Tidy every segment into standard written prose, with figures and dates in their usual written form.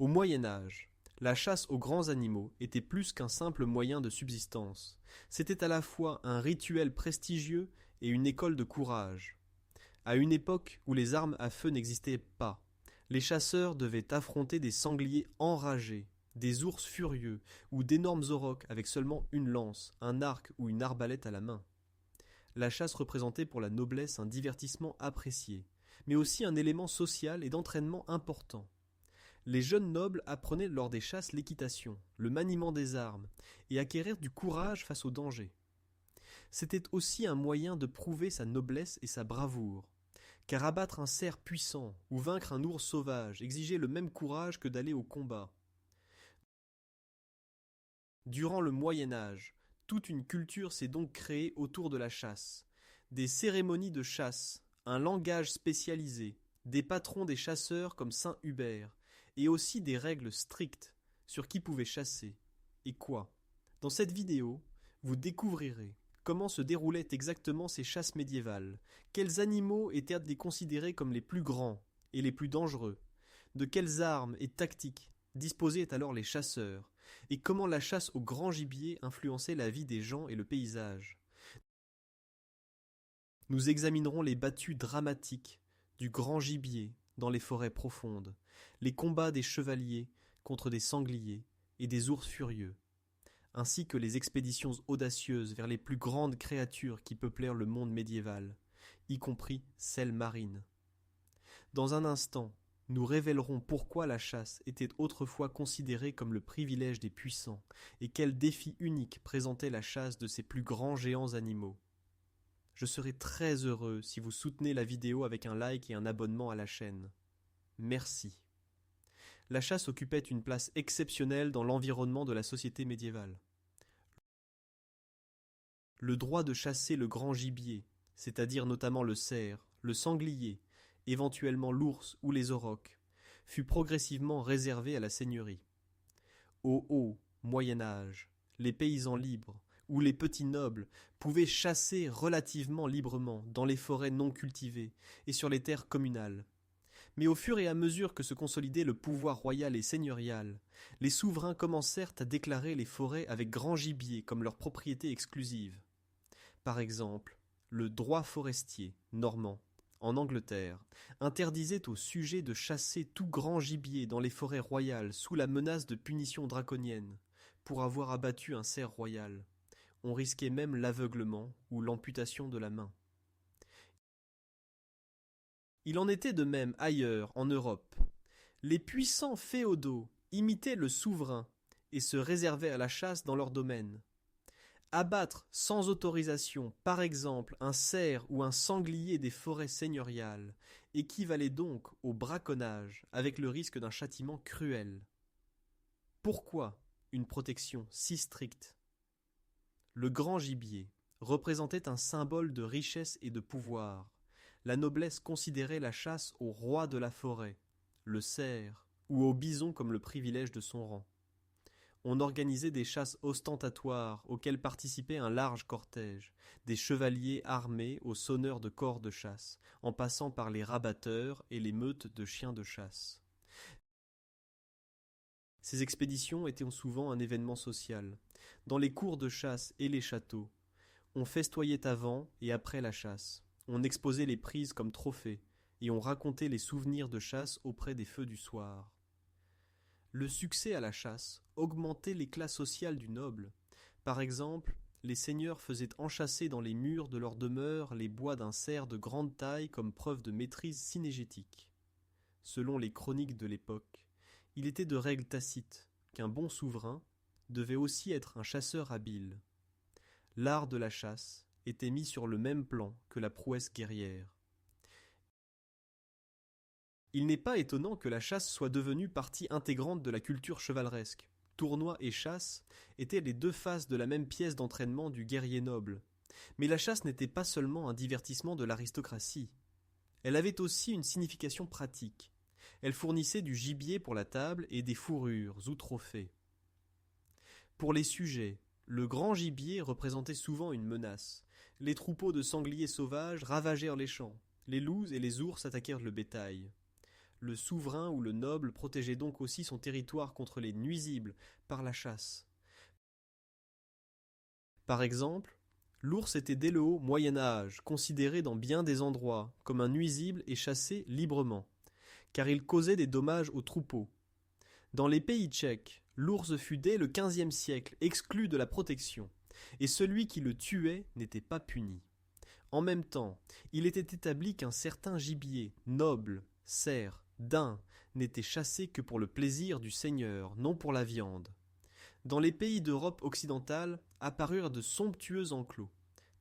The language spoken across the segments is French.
Au Moyen Âge, la chasse aux grands animaux était plus qu'un simple moyen de subsistance. C'était à la fois un rituel prestigieux et une école de courage. À une époque où les armes à feu n'existaient pas, les chasseurs devaient affronter des sangliers enragés, des ours furieux ou d'énormes aurochs avec seulement une lance, un arc ou une arbalète à la main. La chasse représentait pour la noblesse un divertissement apprécié, mais aussi un élément social et d'entraînement important. Les jeunes nobles apprenaient lors des chasses l'équitation, le maniement des armes, et acquérirent du courage face aux dangers. C'était aussi un moyen de prouver sa noblesse et sa bravoure, car abattre un cerf puissant ou vaincre un ours sauvage exigeait le même courage que d'aller au combat. Durant le Moyen Âge, toute une culture s'est donc créée autour de la chasse. Des cérémonies de chasse, un langage spécialisé, des patrons des chasseurs comme saint Hubert, et aussi des règles strictes sur qui pouvait chasser et quoi. Dans cette vidéo, vous découvrirez comment se déroulaient exactement ces chasses médiévales, quels animaux étaient considérés comme les plus grands et les plus dangereux, de quelles armes et tactiques disposaient alors les chasseurs, et comment la chasse au grand gibier influençait la vie des gens et le paysage. Nous examinerons les battues dramatiques du grand gibier dans les forêts profondes, les combats des chevaliers contre des sangliers et des ours furieux, ainsi que les expéditions audacieuses vers les plus grandes créatures qui peuplèrent le monde médiéval, y compris celles marines. Dans un instant, nous révélerons pourquoi la chasse était autrefois considérée comme le privilège des puissants et quel défi unique présentait la chasse de ces plus grands géants animaux. Je serai très heureux si vous soutenez la vidéo avec un like et un abonnement à la chaîne. Merci. La chasse occupait une place exceptionnelle dans l'environnement de la société médiévale. Le droit de chasser le grand gibier, c'est-à-dire notamment le cerf, le sanglier, éventuellement l'ours ou les aurochs, fut progressivement réservé à la seigneurie. Au haut Moyen Âge, les paysans libres ou les petits nobles pouvaient chasser relativement librement dans les forêts non cultivées et sur les terres communales. Mais au fur et à mesure que se consolidait le pouvoir royal et seigneurial, les souverains commencèrent à déclarer les forêts avec grand gibier comme leur propriété exclusive. Par exemple, le droit forestier normand, en Angleterre, interdisait aux sujets de chasser tout grand gibier dans les forêts royales sous la menace de punitions draconiennes pour avoir abattu un cerf royal. On risquait même l'aveuglement ou l'amputation de la main. Il en était de même ailleurs, en Europe. Les puissants féodaux imitaient le souverain et se réservaient à la chasse dans leur domaine. Abattre sans autorisation, par exemple, un cerf ou un sanglier des forêts seigneuriales équivalait donc au braconnage avec le risque d'un châtiment cruel. Pourquoi une protection si stricte? Le grand gibier représentait un symbole de richesse et de pouvoir. La noblesse considérait la chasse au roi de la forêt, le cerf, ou au bison comme le privilège de son rang. On organisait des chasses ostentatoires auxquelles participait un large cortège, des chevaliers armés aux sonneurs de cors de chasse, en passant par les rabatteurs et les meutes de chiens de chasse. Ces expéditions étaient souvent un événement social. Dans les cours de chasse et les châteaux, on festoyait avant et après la chasse. On exposait les prises comme trophées, et on racontait les souvenirs de chasse auprès des feux du soir. Le succès à la chasse augmentait l'éclat social du noble. Par exemple, les seigneurs faisaient enchâsser dans les murs de leur demeure les bois d'un cerf de grande taille comme preuve de maîtrise cynégétique. Selon les chroniques de l'époque, il était de règle tacite qu'un bon souverain devait aussi être un chasseur habile. L'art de la chasse était mis sur le même plan que la prouesse guerrière. Il n'est pas étonnant que la chasse soit devenue partie intégrante de la culture chevaleresque. Tournoi et chasse étaient les deux faces de la même pièce d'entraînement du guerrier noble. Mais la chasse n'était pas seulement un divertissement de l'aristocratie. Elle avait aussi une signification pratique. Elle fournissait du gibier pour la table et des fourrures ou trophées. Pour les sujets, le grand gibier représentait souvent une menace. Les troupeaux de sangliers sauvages ravagèrent les champs. Les loups et les ours attaquèrent le bétail. Le souverain ou le noble protégeait donc aussi son territoire contre les nuisibles par la chasse. Par exemple, l'ours était dès le haut Moyen Âge considéré dans bien des endroits comme un nuisible et chassé librement, car il causait des dommages aux troupeaux. Dans les pays tchèques, l'ours fut dès le XVe siècle exclu de la protection, et celui qui le tuait n'était pas puni. En même temps, il était établi qu'un certain gibier, noble, cerf, daim, n'était chassé que pour le plaisir du seigneur, non pour la viande. Dans les pays d'Europe occidentale apparurent de somptueux enclos,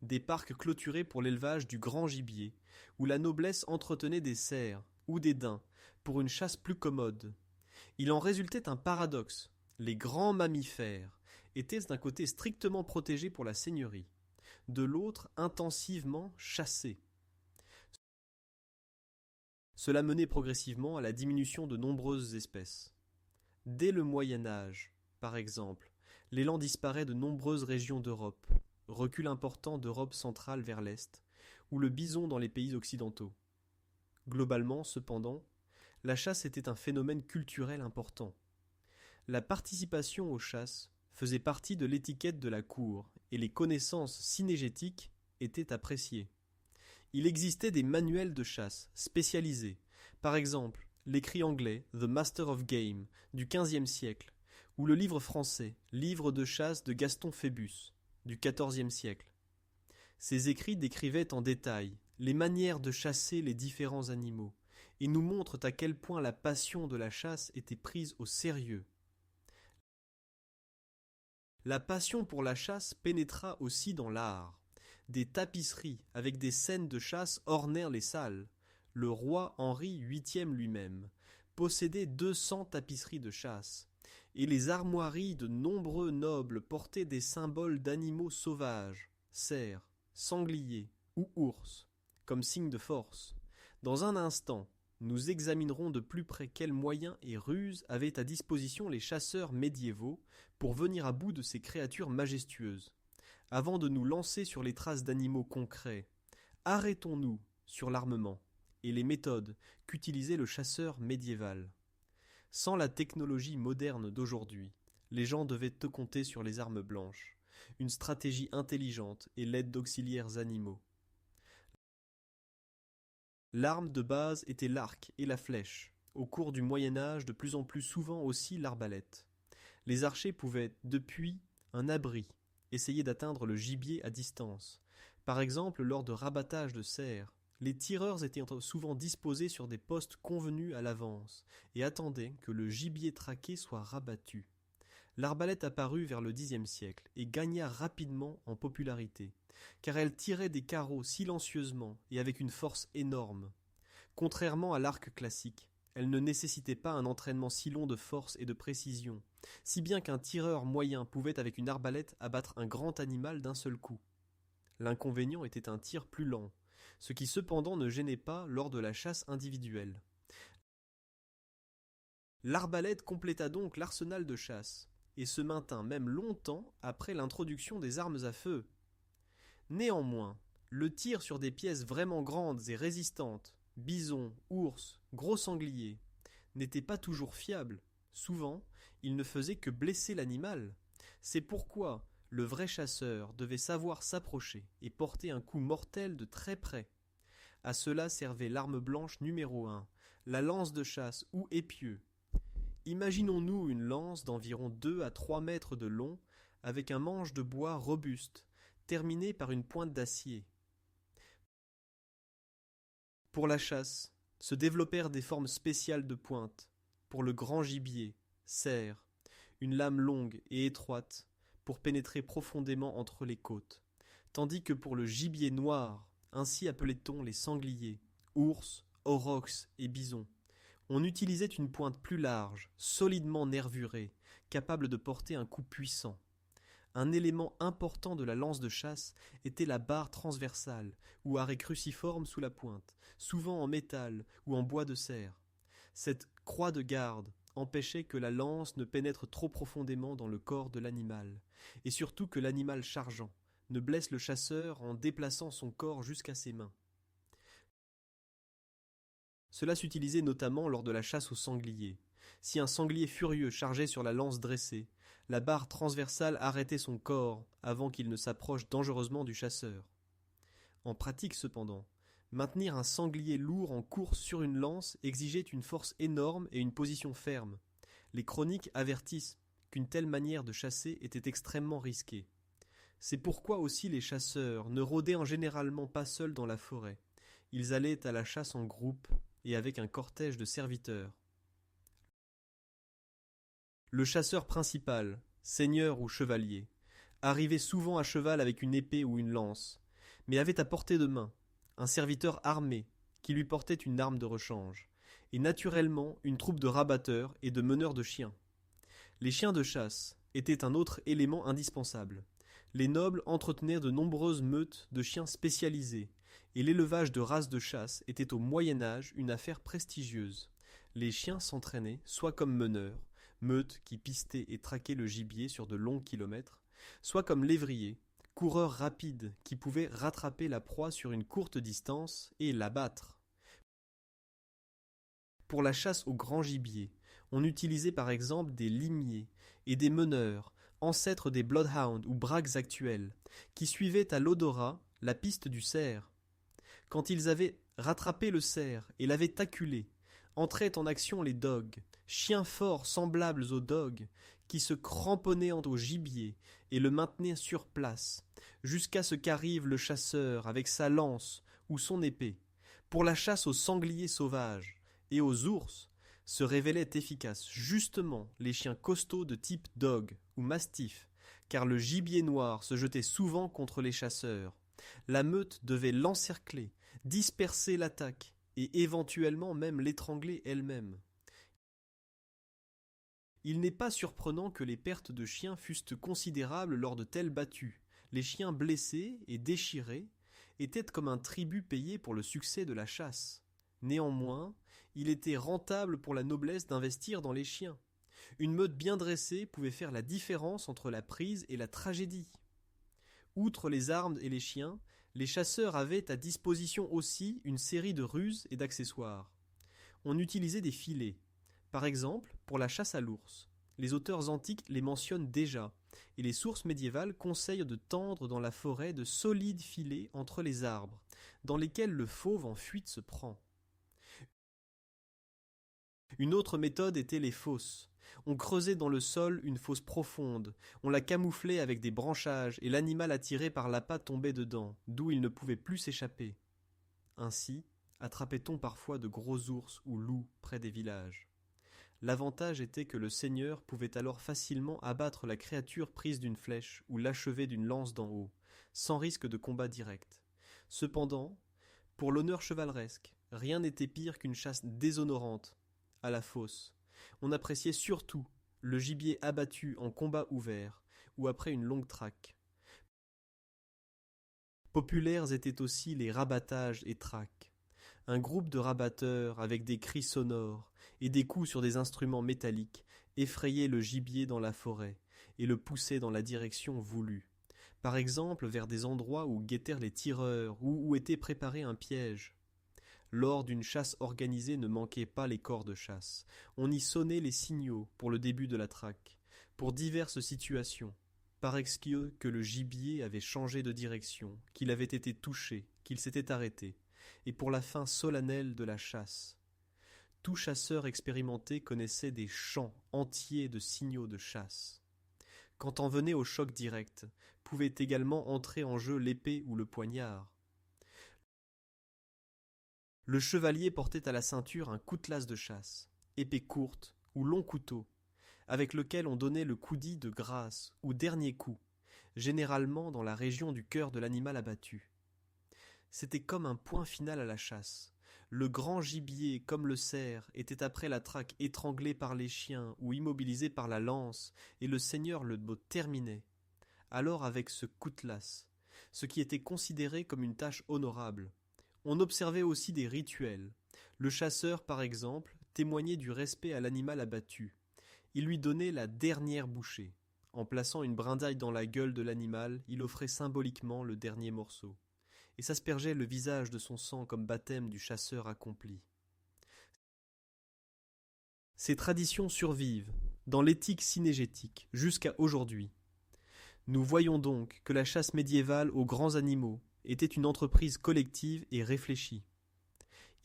des parcs clôturés pour l'élevage du grand gibier, où la noblesse entretenait des cerfs ou des daims pour une chasse plus commode. Il en résultait un paradoxe. Les grands mammifères étaient d'un côté strictement protégés pour la seigneurie, de l'autre intensivement chassés. Cela menait progressivement à la diminution de nombreuses espèces. Dès le Moyen Âge, par exemple, l'élan disparaît de nombreuses régions d'Europe, recul important d'Europe centrale vers l'Est, ou le bison dans les pays occidentaux. Globalement, cependant, la chasse était un phénomène culturel important. La participation aux chasses faisait partie de l'étiquette de la cour et les connaissances cynégétiques étaient appréciées. Il existait des manuels de chasse spécialisés, par exemple l'écrit anglais The Master of Game du XVe siècle ou le livre français Livre de chasse de Gaston Phébus du XIVe siècle. Ces écrits décrivaient en détail les manières de chasser les différents animaux et nous montrent à quel point la passion de la chasse était prise au sérieux. La passion pour la chasse pénétra aussi dans l'art. Des tapisseries avec des scènes de chasse ornèrent les salles. Le roi Henri VIII lui-même possédait 200 tapisseries de chasse, et les armoiries de nombreux nobles portaient des symboles d'animaux sauvages, cerfs, sangliers ou ours, comme signe de force. Dans un instant, nous examinerons de plus près quels moyens et ruses avaient à disposition les chasseurs médiévaux pour venir à bout de ces créatures majestueuses. Avant de nous lancer sur les traces d'animaux concrets, arrêtons-nous sur l'armement et les méthodes qu'utilisait le chasseur médiéval. Sans la technologie moderne d'aujourd'hui, les gens devaient te compter sur les armes blanches, une stratégie intelligente et l'aide d'auxiliaires animaux. L'arme de base était l'arc et la flèche, au cours du Moyen Âge de plus en plus souvent aussi l'arbalète. Les archers pouvaient, depuis un abri, essayer d'atteindre le gibier à distance. Par exemple, lors de rabattage de cerfs, les tireurs étaient souvent disposés sur des postes convenus à l'avance et attendaient que le gibier traqué soit rabattu. L'arbalète apparut vers le Xe siècle et gagna rapidement en popularité, car elle tirait des carreaux silencieusement et avec une force énorme. Contrairement à l'arc classique, elle ne nécessitait pas un entraînement si long de force et de précision, si bien qu'un tireur moyen pouvait avec une arbalète abattre un grand animal d'un seul coup. L'inconvénient était un tir plus lent, ce qui cependant ne gênait pas lors de la chasse individuelle. L'arbalète compléta donc l'arsenal de chasse, et se maintint même longtemps après l'introduction des armes à feu. Néanmoins, le tir sur des pièces vraiment grandes et résistantes, bison, ours, gros sanglier, n'était pas toujours fiable. Souvent, il ne faisait que blesser l'animal. C'est pourquoi le vrai chasseur devait savoir s'approcher et porter un coup mortel de très près. À cela servait l'arme blanche numéro 1, la lance de chasse ou épieu. Imaginons-nous une lance d'environ 2 à 3 mètres de long avec un manche de bois robuste, terminé par une pointe d'acier. Pour la chasse, se développèrent des formes spéciales de pointe. Pour le grand gibier, cerf, une lame longue et étroite pour pénétrer profondément entre les côtes, tandis que pour le gibier noir, ainsi appelait-on les sangliers, ours, aurochs et bisons, on utilisait une pointe plus large, solidement nervurée, capable de porter un coup puissant. Un élément important de la lance de chasse était la barre transversale ou arrêt cruciforme sous la pointe, souvent en métal ou en bois de cerf. Cette croix de garde empêchait que la lance ne pénètre trop profondément dans le corps de l'animal, et surtout que l'animal chargeant ne blesse le chasseur en déplaçant son corps jusqu'à ses mains. Cela s'utilisait notamment lors de la chasse au sanglier. Si un sanglier furieux chargeait sur la lance dressée, la barre transversale arrêtait son corps avant qu'il ne s'approche dangereusement du chasseur. En pratique cependant, maintenir un sanglier lourd en course sur une lance exigeait une force énorme et une position ferme. Les chroniques avertissent qu'une telle manière de chasser était extrêmement risquée. C'est pourquoi aussi les chasseurs ne rôdaient en généralement pas seuls dans la forêt. Ils allaient à la chasse en groupe et avec un cortège de serviteurs. Le chasseur principal, seigneur ou chevalier, arrivait souvent à cheval avec une épée ou une lance, mais avait à portée de main un serviteur armé qui lui portait une arme de rechange, et naturellement une troupe de rabatteurs et de meneurs de chiens. Les chiens de chasse étaient un autre élément indispensable. Les nobles entretenaient de nombreuses meutes de chiens spécialisés, et l'élevage de races de chasse était au Moyen Âge une affaire prestigieuse. Les chiens s'entraînaient soit comme meneurs, meutes qui pistaient et traquaient le gibier sur de longs kilomètres, soit comme lévriers, coureurs rapides qui pouvaient rattraper la proie sur une courte distance et l'abattre. Pour la chasse au grand gibier, on utilisait par exemple des limiers et des meneurs, ancêtres des bloodhounds ou braques actuels, qui suivaient à l'odorat la piste du cerf. Quand ils avaient rattrapé le cerf et l'avaient acculé, entraient en action les dogs, chiens forts semblables aux dogs, qui se cramponnaient au gibier et le maintenaient sur place, jusqu'à ce qu'arrive le chasseur avec sa lance ou son épée. Pour la chasse aux sangliers sauvages et aux ours, se révélaient efficaces justement les chiens costauds de type dog ou mastif, car le gibier noir se jetait souvent contre les chasseurs. La meute devait l'encercler, disperser l'attaque et éventuellement même l'étrangler elle-même. Il n'est pas surprenant que les pertes de chiens fussent considérables lors de telles battues. Les chiens blessés et déchirés étaient comme un tribut payé pour le succès de la chasse. Néanmoins, il était rentable pour la noblesse d'investir dans les chiens. Une meute bien dressée pouvait faire la différence entre la prise et la tragédie. Outre les armes et les chiens, les chasseurs avaient à disposition aussi une série de ruses et d'accessoires. On utilisait des filets, par exemple pour la chasse à l'ours. Les auteurs antiques les mentionnent déjà, et les sources médiévales conseillent de tendre dans la forêt de solides filets entre les arbres, dans lesquels le fauve en fuite se prend. Une autre méthode était les fosses. On creusait dans le sol une fosse profonde, on la camouflait avec des branchages et l'animal attiré par l'appât tombait dedans, d'où il ne pouvait plus s'échapper. Ainsi, attrapait-on parfois de gros ours ou loups près des villages. L'avantage était que le seigneur pouvait alors facilement abattre la créature prise d'une flèche ou l'achever d'une lance d'en haut, sans risque de combat direct. Cependant, pour l'honneur chevaleresque, rien n'était pire qu'une chasse déshonorante à la fosse. On appréciait surtout le gibier abattu en combat ouvert ou après une longue traque. Populaires étaient aussi les rabattages et traques. Un groupe de rabatteurs avec des cris sonores et des coups sur des instruments métalliques effrayait le gibier dans la forêt et le poussait dans la direction voulue. Par exemple vers des endroits où guettèrent les tireurs ou où était préparé un piège. Lors d'une chasse organisée ne manquaient pas les corps de chasse. On y sonnait les signaux pour le début de la traque, pour diverses situations, par excuse que le gibier avait changé de direction, qu'il avait été touché, qu'il s'était arrêté, et pour la fin solennelle de la chasse. Tout chasseur expérimenté connaissait des champs entiers de signaux de chasse. Quand on venait au choc direct, pouvait également entrer en jeu l'épée ou le poignard. Le chevalier portait à la ceinture un coutelas de chasse, épée courte ou long couteau, avec lequel on donnait le coup-dit de grâce ou dernier coup, généralement dans la région du cœur de l'animal abattu. C'était comme un point final à la chasse. Le grand gibier, comme le cerf, était après la traque étranglé par les chiens ou immobilisé par la lance, et le seigneur le terminait. Alors avec ce coutelas, ce qui était considéré comme une tâche honorable. On observait aussi des rituels. Le chasseur, par exemple, témoignait du respect à l'animal abattu. Il lui donnait la dernière bouchée. En plaçant une brindille dans la gueule de l'animal, il offrait symboliquement le dernier morceau. Et s'aspergeait le visage de son sang comme baptême du chasseur accompli. Ces traditions survivent, dans l'éthique synégétique, jusqu'à aujourd'hui. Nous voyons donc que la chasse médiévale aux grands animaux était une entreprise collective et réfléchie.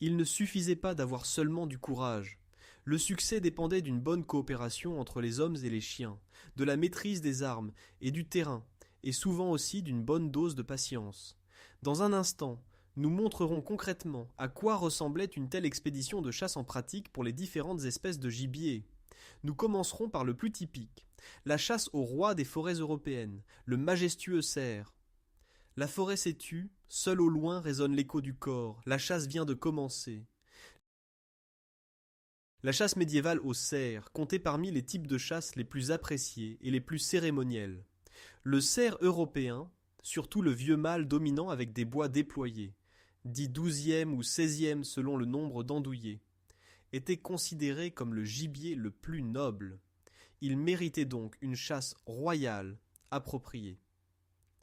Il ne suffisait pas d'avoir seulement du courage. Le succès dépendait d'une bonne coopération entre les hommes et les chiens, de la maîtrise des armes et du terrain, et souvent aussi d'une bonne dose de patience. Dans un instant, nous montrerons concrètement à quoi ressemblait une telle expédition de chasse en pratique pour les différentes espèces de gibier. Nous commencerons par le plus typique, la chasse au roi des forêts européennes, le majestueux cerf. La forêt s'est tue, seul au loin résonne l'écho du corps, la chasse vient de commencer. La chasse médiévale au cerf comptait parmi les types de chasse les plus appréciés et les plus cérémoniels. Le cerf européen, surtout le vieux mâle dominant avec des bois déployés, dit 12e ou 16e selon le nombre d'andouillés, était considéré comme le gibier le plus noble. Il méritait donc une chasse royale, appropriée.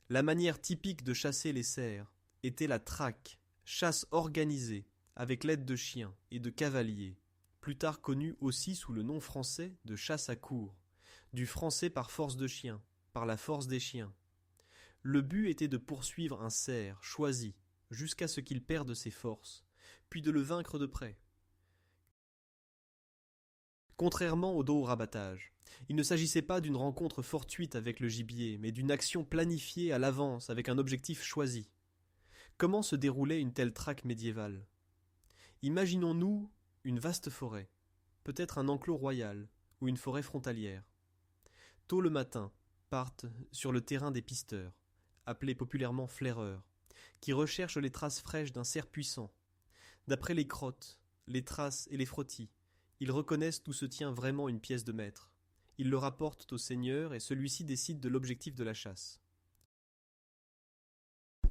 La manière typique de chasser les cerfs était la traque, chasse organisée, avec l'aide de chiens et de cavaliers, plus tard connue aussi sous le nom français de chasse à courre, du français par force de chien, par la force des chiens. Le but était de poursuivre un cerf choisi, jusqu'à ce qu'il perde ses forces, puis de le vaincre de près. Contrairement au dos au rabattage, il ne s'agissait pas d'une rencontre fortuite avec le gibier, mais d'une action planifiée à l'avance avec un objectif choisi. Comment se déroulait une telle traque médiévale? Imaginons-nous une vaste forêt, peut-être un enclos royal ou une forêt frontalière. Tôt le matin, partent sur le terrain des pisteurs, appelés populairement flaireurs, qui recherchent les traces fraîches d'un cerf puissant. D'après les crottes, les traces et les frottis, ils reconnaissent où se tient vraiment une pièce de maître. Ils le rapportent au seigneur et celui-ci décide de l'objectif de la chasse.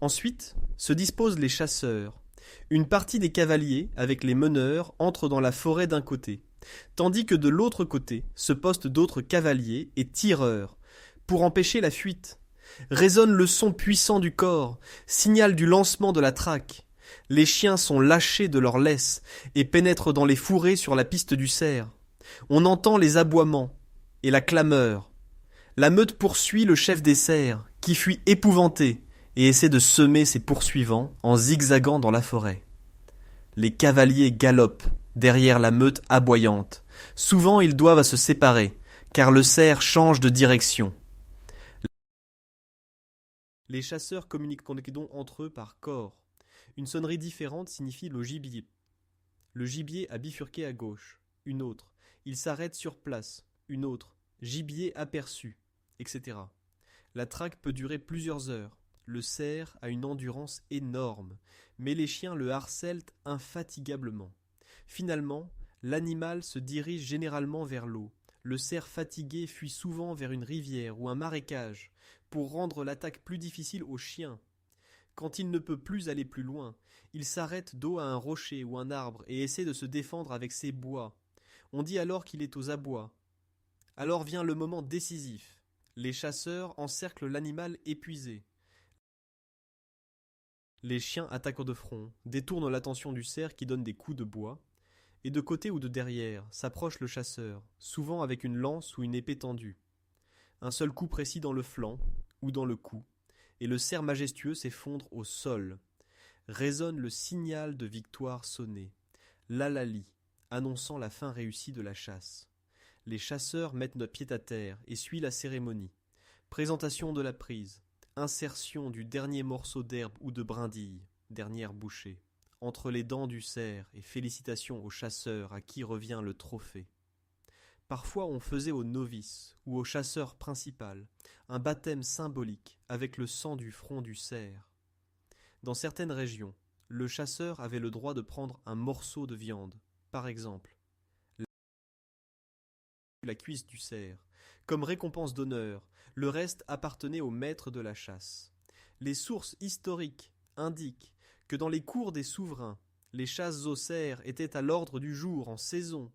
Ensuite, se disposent les chasseurs. Une partie des cavaliers, avec les meneurs, entre dans la forêt d'un côté, tandis que de l'autre côté se postent d'autres cavaliers et tireurs, pour empêcher la fuite. Résonne le son puissant du corps, signal du lancement de la traque. Les chiens sont lâchés de leur laisse et pénètrent dans les fourrés sur la piste du cerf. On entend les aboiements et la clameur. La meute poursuit le chef des cerfs, qui fuit épouvanté et essaie de semer ses poursuivants en zigzagant dans la forêt. Les cavaliers galopent derrière la meute aboyante. Souvent ils doivent se séparer, car le cerf change de direction. Les chasseurs communiquent donc entre eux par corps. Une sonnerie différente signifie le gibier. Le gibier a bifurqué à gauche. Une autre. Il s'arrête sur place. Une autre. Gibier aperçu, etc. La traque peut durer plusieurs heures. Le cerf a une endurance énorme, mais les chiens le harcèlent infatigablement. Finalement, l'animal se dirige généralement vers l'eau. Le cerf fatigué fuit souvent vers une rivière ou un marécage pour rendre l'attaque plus difficile aux chiens. Quand il ne peut plus aller plus loin, il s'arrête dos à un rocher ou un arbre et essaie de se défendre avec ses bois. On dit alors qu'il est aux abois. Alors vient le moment décisif. Les chasseurs encerclent l'animal épuisé. Les chiens attaquent de front, détournent l'attention du cerf qui donne des coups de bois, et de côté ou de derrière s'approche le chasseur, souvent avec une lance ou une épée tendue. Un seul coup précis dans le flanc ou dans le cou, et le cerf majestueux s'effondre au sol. Résonne le signal de victoire sonné, l'halali, annonçant la fin réussie de la chasse. Les chasseurs mettent notre pied à terre et suit la cérémonie. Présentation de la prise, insertion du dernier morceau d'herbe ou de brindille, dernière bouchée, entre les dents du cerf et félicitations au chasseur à qui revient le trophée. Parfois on faisait au novice ou au chasseur principal un baptême symbolique avec le sang du front du cerf. Dans certaines régions, le chasseur avait le droit de prendre un morceau de viande, par exemple la cuisse du cerf, comme récompense d'honneur. Le reste appartenait au maître de la chasse. Les sources historiques indiquent que dans les cours des souverains, les chasses aux cerfs étaient à l'ordre du jour en saison.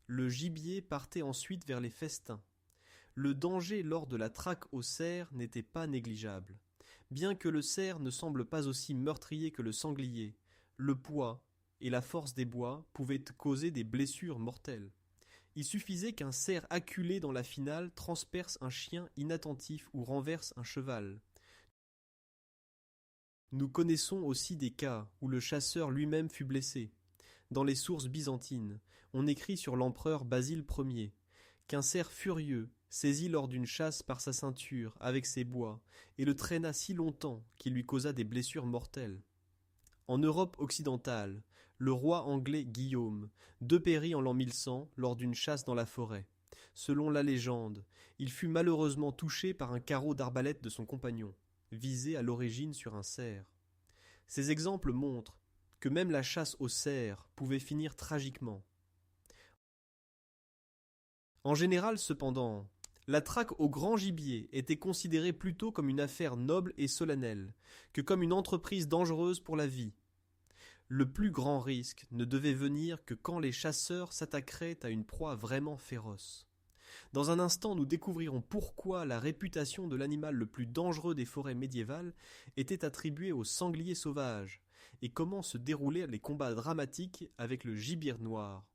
Le gibier partait ensuite vers les festins. Le danger lors de la traque au cerf n'était pas négligeable. Bien que le cerf ne semble pas aussi meurtrier que le sanglier, le poids et la force des bois pouvaient causer des blessures mortelles. Il suffisait qu'un cerf acculé dans la finale transperce un chien inattentif ou renverse un cheval. Nous connaissons aussi des cas où le chasseur lui-même fut blessé. Dans les sources byzantines, on écrit sur l'empereur Basile Ier qu'un cerf furieux saisit lors d'une chasse par sa ceinture avec ses bois et le traîna si longtemps qu'il lui causa des blessures mortelles. En Europe occidentale, le roi anglais Guillaume dépérit en l'an 1100 lors d'une chasse dans la forêt. Selon la légende, il fut malheureusement touché par un carreau d'arbalète de son compagnon, visé à l'origine sur un cerf. Ces exemples montrent que même la chasse au cerf pouvait finir tragiquement. En général, cependant, la traque au grand gibier était considérée plutôt comme une affaire noble et solennelle que comme une entreprise dangereuse pour la vie. Le plus grand risque ne devait venir que quand les chasseurs s'attaqueraient à une proie vraiment féroce. Dans un instant, nous découvrirons pourquoi la réputation de l'animal le plus dangereux des forêts médiévales était attribuée au sanglier sauvage, et comment se déroulaient les combats dramatiques avec le gibier noir.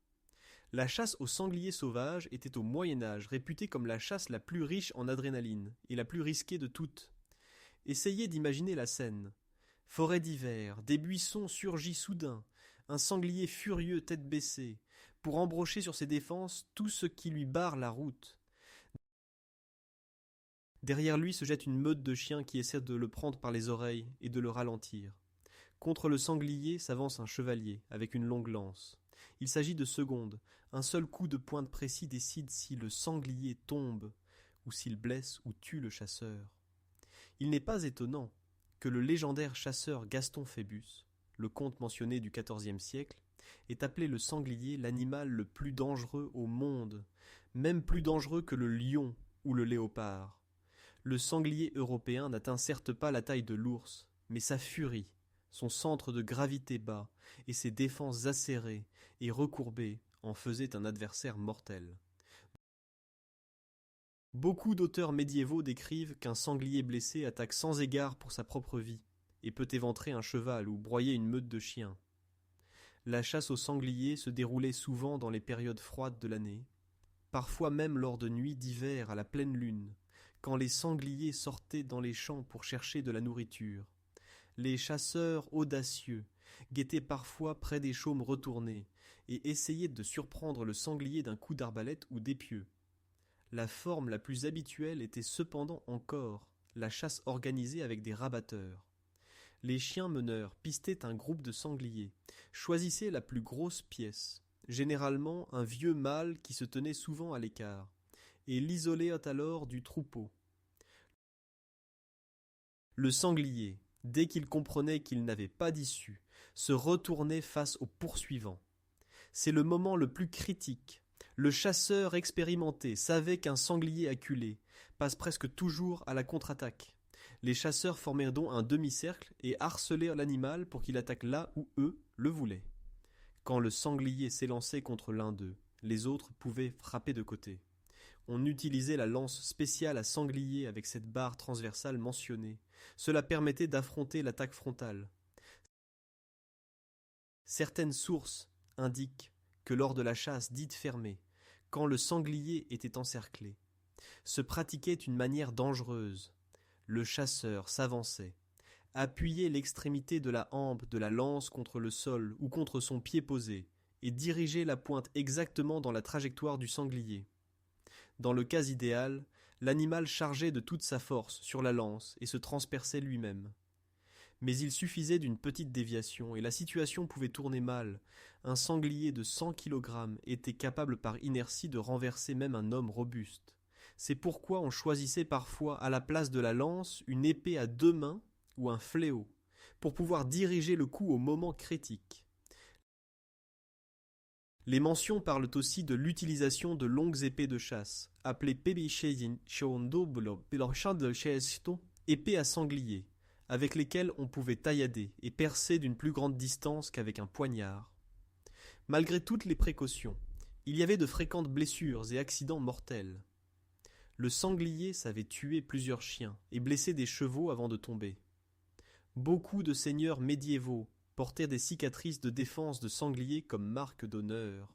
La chasse au sanglier sauvage était au Moyen Âge réputée comme la chasse la plus riche en adrénaline et la plus risquée de toutes. Essayez d'imaginer la scène. Forêt d'hiver, des buissons surgis soudain, un sanglier furieux tête baissée, pour embrocher sur ses défenses tout ce qui lui barre la route. Derrière lui se jette une meute de chiens qui essaient de le prendre par les oreilles et de le ralentir. Contre le sanglier s'avance un chevalier, avec une longue lance. Il s'agit de secondes. Un seul coup de pointe précis décide si le sanglier tombe, ou s'il blesse ou tue le chasseur. Il n'est pas étonnant que le légendaire chasseur Gaston Phébus, le conte mentionné du XIVe siècle, ait appelé le sanglier l'animal le plus dangereux au monde, même plus dangereux que le lion ou le léopard. Le sanglier européen n'atteint certes pas la taille de l'ours, mais sa furie, son centre de gravité bas et ses défenses acérées et recourbées en faisaient un adversaire mortel. Beaucoup d'auteurs médiévaux décrivent qu'un sanglier blessé attaque sans égard pour sa propre vie et peut éventrer un cheval ou broyer une meute de chiens. La chasse au sanglier se déroulait souvent dans les périodes froides de l'année, parfois même lors de nuits d'hiver à la pleine lune, quand les sangliers sortaient dans les champs pour chercher de la nourriture. Les chasseurs audacieux guettaient parfois près des chaumes retournés et essayaient de surprendre le sanglier d'un coup d'arbalète ou d'épieu. La forme la plus habituelle était cependant encore la chasse organisée avec des rabatteurs. Les chiens meneurs pistaient un groupe de sangliers, choisissaient la plus grosse pièce, généralement un vieux mâle qui se tenait souvent à l'écart, et l'isolaient alors du troupeau. Le sanglier, dès qu'il comprenait qu'il n'avait pas d'issue, se retournait face aux poursuivants. C'est le moment le plus critique. Le chasseur expérimenté savait qu'un sanglier acculé passe presque toujours à la contre-attaque. Les chasseurs formèrent donc un demi-cercle et harcelèrent l'animal pour qu'il attaque là où eux le voulaient. Quand le sanglier s'élançait contre l'un d'eux, les autres pouvaient frapper de côté. On utilisait la lance spéciale à sanglier avec cette barre transversale mentionnée. Cela permettait d'affronter l'attaque frontale. Certaines sources indiquent que lors de la chasse dite fermée, quand le sanglier était encerclé, se pratiquait une manière dangereuse. Le chasseur s'avançait, appuyait l'extrémité de la hampe de la lance contre le sol ou contre son pied posé, et dirigeait la pointe exactement dans la trajectoire du sanglier. Dans le cas idéal, l'animal chargeait de toute sa force sur la lance et se transperçait lui-même. Mais il suffisait d'une petite déviation et la situation pouvait tourner mal. Un sanglier de 100 kg était capable par inertie de renverser même un homme robuste. C'est pourquoi on choisissait parfois à la place de la lance une épée à deux mains ou un fléau, pour pouvoir diriger le coup au moment critique. Les mentions parlent aussi de l'utilisation de longues épées de chasse, appelées épées à sanglier, avec lesquelles on pouvait taillader et percer d'une plus grande distance qu'avec un poignard. Malgré toutes les précautions, il y avait de fréquentes blessures et accidents mortels. Le sanglier savait tuer plusieurs chiens et blesser des chevaux avant de tomber. Beaucoup de seigneurs médiévaux portaient des cicatrices de défense de sanglier comme marque d'honneur.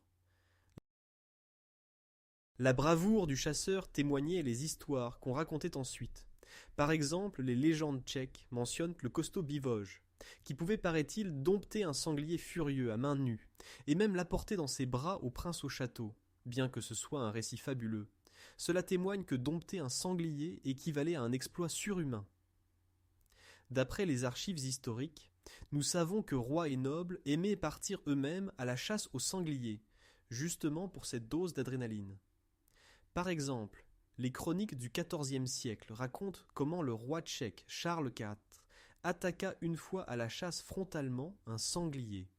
La bravoure du chasseur témoignait les histoires qu'on racontait ensuite. Par exemple, les légendes tchèques mentionnent le costaud Bivoj, qui pouvait, paraît-il, dompter un sanglier furieux à main nue, et même l'apporter dans ses bras au prince au château, bien que ce soit un récit fabuleux. Cela témoigne que dompter un sanglier équivalait à un exploit surhumain. D'après les archives historiques, nous savons que rois et nobles aimaient partir eux-mêmes à la chasse aux sangliers, justement pour cette dose d'adrénaline. Par exemple, les chroniques du XIVe siècle racontent comment le roi tchèque Charles IV attaqua une fois à la chasse frontalement un sanglier,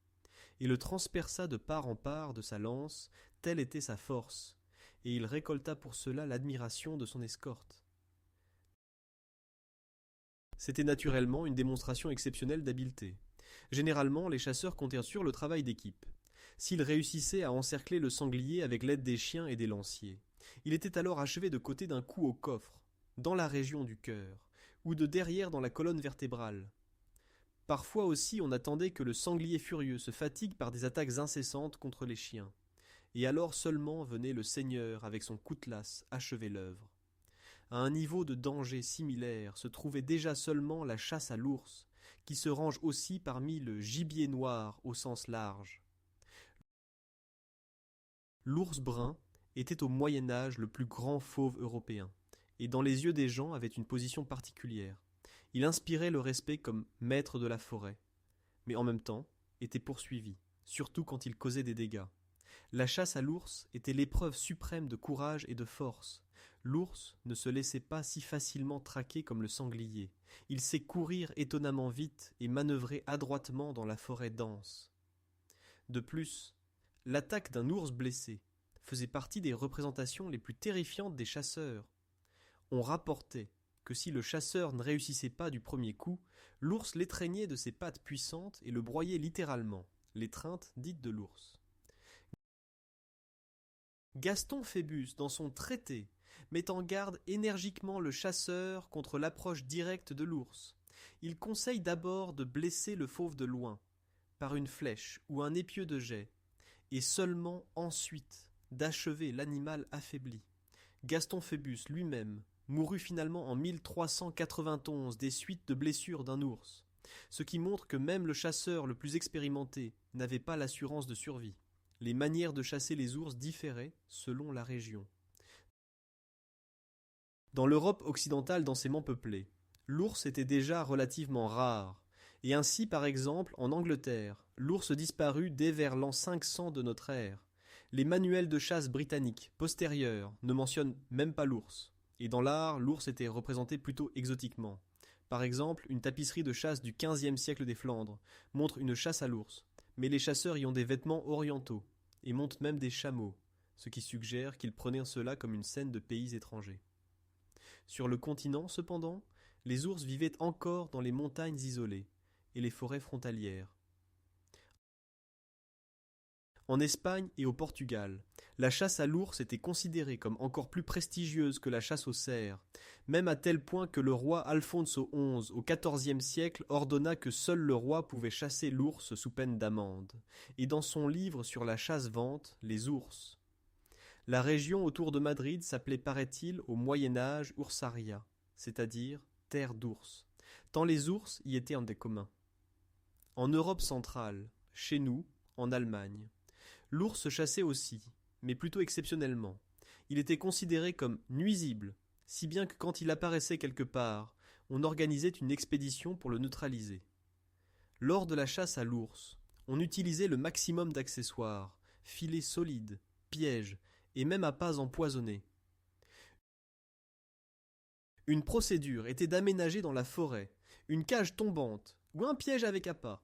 et le transperça de part en part de sa lance, telle était sa force, et il récolta pour cela l'admiration de son escorte. C'était naturellement une démonstration exceptionnelle d'habileté. Généralement, les chasseurs comptaient sur le travail d'équipe. S'ils réussissaient à encercler le sanglier avec l'aide des chiens et des lanciers, il était alors achevé de côté d'un coup au coffre, dans la région du cœur, ou de derrière dans la colonne vertébrale. Parfois aussi on attendait que le sanglier furieux se fatigue par des attaques incessantes contre les chiens, et alors seulement venait le seigneur avec son coutelas achever l'œuvre. À un niveau de danger similaire se trouvait déjà seulement la chasse à l'ours, qui se range aussi parmi le gibier noir au sens large. L'ours brun était au Moyen Âge le plus grand fauve européen, et dans les yeux des gens avait une position particulière. Il inspirait le respect comme maître de la forêt, mais en même temps était poursuivi, surtout quand il causait des dégâts. La chasse à l'ours était l'épreuve suprême de courage et de force. L'ours ne se laissait pas si facilement traquer comme le sanglier. Il sait courir étonnamment vite et manœuvrer adroitement dans la forêt dense. De plus, l'attaque d'un ours blessé faisait partie des représentations les plus terrifiantes des chasseurs. On rapportait que si le chasseur ne réussissait pas du premier coup, l'ours l'étreignait de ses pattes puissantes et le broyait littéralement, l'étreinte dite de l'ours. Gaston Phébus, dans son traité, met en garde énergiquement le chasseur contre l'approche directe de l'ours. Il conseille d'abord de blesser le fauve de loin, par une flèche ou un épieu de jet, et seulement ensuite d'achever l'animal affaibli. Gaston Phébus lui-même mourut finalement en 1391 des suites de blessures d'un ours, ce qui montre que même le chasseur le plus expérimenté n'avait pas l'assurance de survie. Les manières de chasser les ours différaient selon la région. Dans l'Europe occidentale densément peuplée, l'ours était déjà relativement rare, et ainsi par exemple en Angleterre, l'ours disparut dès vers l'an 500 de notre ère. Les manuels de chasse britanniques postérieurs ne mentionnent même pas l'ours, et dans l'art, l'ours était représenté plutôt exotiquement. Par exemple, une tapisserie de chasse du XVe siècle des Flandres montre une chasse à l'ours, mais les chasseurs y ont des vêtements orientaux, et montent même des chameaux, ce qui suggère qu'ils prenaient cela comme une scène de pays étrangers. Sur le continent, cependant, les ours vivaient encore dans les montagnes isolées et les forêts frontalières. En Espagne et au Portugal, la chasse à l'ours était considérée comme encore plus prestigieuse que la chasse au cerf, même à tel point que le roi Alfonso XI au XIVe siècle ordonna que seul le roi pouvait chasser l'ours sous peine d'amende, et dans son livre sur la chasse-vente, les ours. La région autour de Madrid s'appelait, paraît-il, au Moyen-Âge Ursaria, c'est-à-dire terre d'ours, tant les ours y étaient en des communs. En Europe centrale, chez nous, en Allemagne, l'ours se chassait aussi, mais plutôt exceptionnellement. Il était considéré comme nuisible, si bien que quand il apparaissait quelque part, on organisait une expédition pour le neutraliser. Lors de la chasse à l'ours, on utilisait le maximum d'accessoires, filets solides, pièges, et même appâts empoisonnés. Une procédure était d'aménager dans la forêt une cage tombante ou un piège avec appât.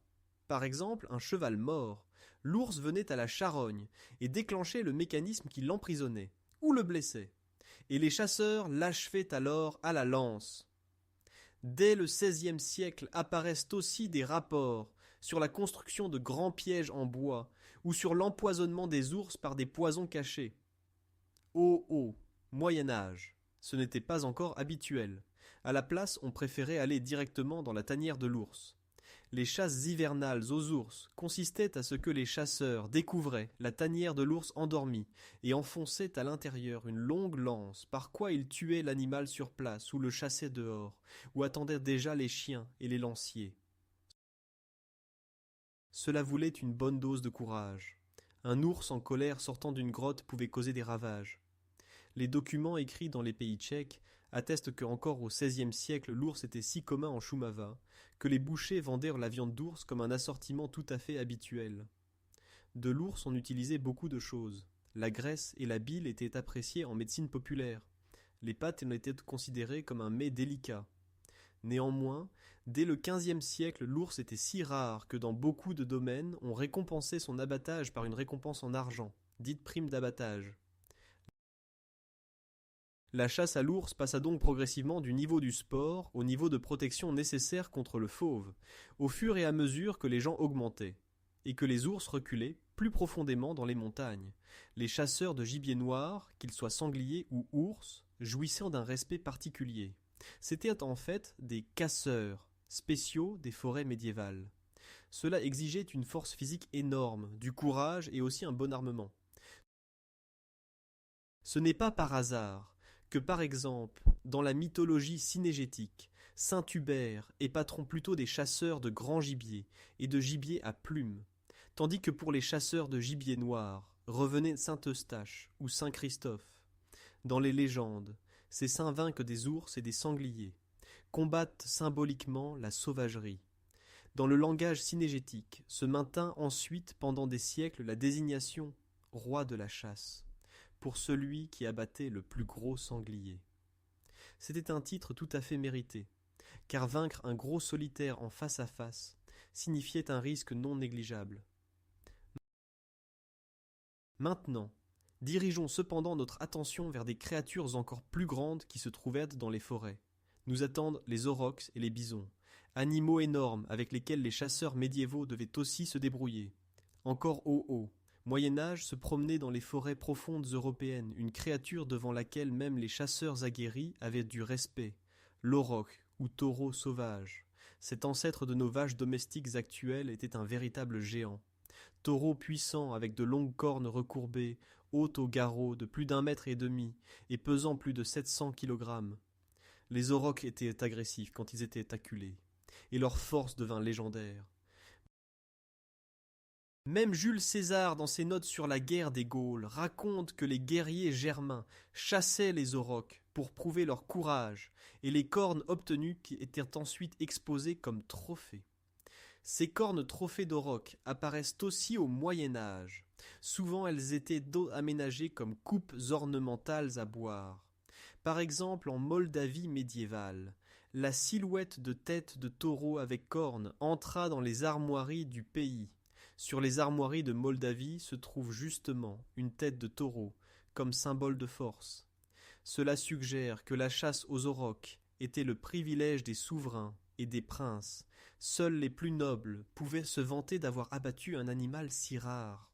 Par exemple, un cheval mort, l'ours venait à la charogne et déclenchait le mécanisme qui l'emprisonnait ou le blessait, et les chasseurs l'achevaient alors à la lance. Dès le XVIe siècle apparaissent aussi des rapports sur la construction de grands pièges en bois ou sur l'empoisonnement des ours par des poisons cachés. Oh, Moyen Âge, ce n'était pas encore habituel. À la place, on préférait aller directement dans la tanière de l'ours. Les chasses hivernales aux ours consistaient à ce que les chasseurs découvraient la tanière de l'ours endormi et enfonçaient à l'intérieur une longue lance par quoi ils tuaient l'animal sur place ou le chassaient dehors, où attendaient déjà les chiens et les lanciers. Cela voulait une bonne dose de courage. Un ours en colère sortant d'une grotte pouvait causer des ravages. Les documents écrits dans les pays tchèques attestent que encore au XVIe siècle l'ours était si commun en Šumava que les bouchers vendaient la viande d'ours comme un assortiment tout à fait habituel. De l'ours on utilisait beaucoup de choses. La graisse et la bile étaient appréciées en médecine populaire. Les pâtes en étaient considérées comme un mets délicat. Néanmoins, dès le XVe siècle, l'ours était si rare que dans beaucoup de domaines, on récompensait son abattage par une récompense en argent, dite prime d'abattage. La chasse à l'ours passa donc progressivement du niveau du sport au niveau de protection nécessaire contre le fauve, au fur et à mesure que les gens augmentaient, et que les ours reculaient plus profondément dans les montagnes. Les chasseurs de gibier noir, qu'ils soient sangliers ou ours, jouissaient d'un respect particulier. C'étaient en fait des casseurs spéciaux des forêts médiévales. Cela exigeait une force physique énorme, du courage et aussi un bon armement. Ce n'est pas par hasard que, par exemple, dans la mythologie synégétique, Saint Hubert est patron plutôt des chasseurs de grand gibier et de gibier à plumes, tandis que pour les chasseurs de gibier noir revenait Saint Eustache ou Saint Christophe. Dans les légendes, ces saints vainquent des ours et des sangliers, combattent symboliquement la sauvagerie. Dans le langage synégétique se maintint ensuite pendant des siècles la désignation roi de la chasse, pour celui qui abattait le plus gros sanglier. C'était un titre tout à fait mérité, car vaincre un gros solitaire en face à face signifiait un risque non négligeable. Maintenant, dirigeons cependant notre attention vers des créatures encore plus grandes qui se trouvaient dans les forêts. Nous attendent les aurochs et les bisons, animaux énormes avec lesquels les chasseurs médiévaux devaient aussi se débrouiller. Encore haut, Moyen-Âge se promenait dans les forêts profondes européennes une créature devant laquelle même les chasseurs aguerris avaient du respect, l'auroch ou taureau sauvage. Cet ancêtre de nos vaches domestiques actuelles était un véritable géant. Taureau puissant avec de longues cornes recourbées, haut au garrot de plus d'1,5 m et pesant plus de 700 kg. Les aurochs étaient agressifs quand ils étaient acculés, et leur force devint légendaire. Même Jules César, dans ses notes sur la guerre des Gaules, raconte que les guerriers germains chassaient les aurochs pour prouver leur courage, et les cornes obtenues qui étaient ensuite exposées comme trophées. Ces cornes trophées d'aurochs apparaissent aussi au Moyen Âge. Souvent elles étaient aménagées comme coupes ornementales à boire. Par exemple en Moldavie médiévale, la silhouette de tête de taureau avec cornes entra dans les armoiries du pays. Sur les armoiries de Moldavie se trouve justement une tête de taureau, comme symbole de force. Cela suggère que la chasse aux aurochs était le privilège des souverains et des princes. Seuls les plus nobles pouvaient se vanter d'avoir abattu un animal si rare.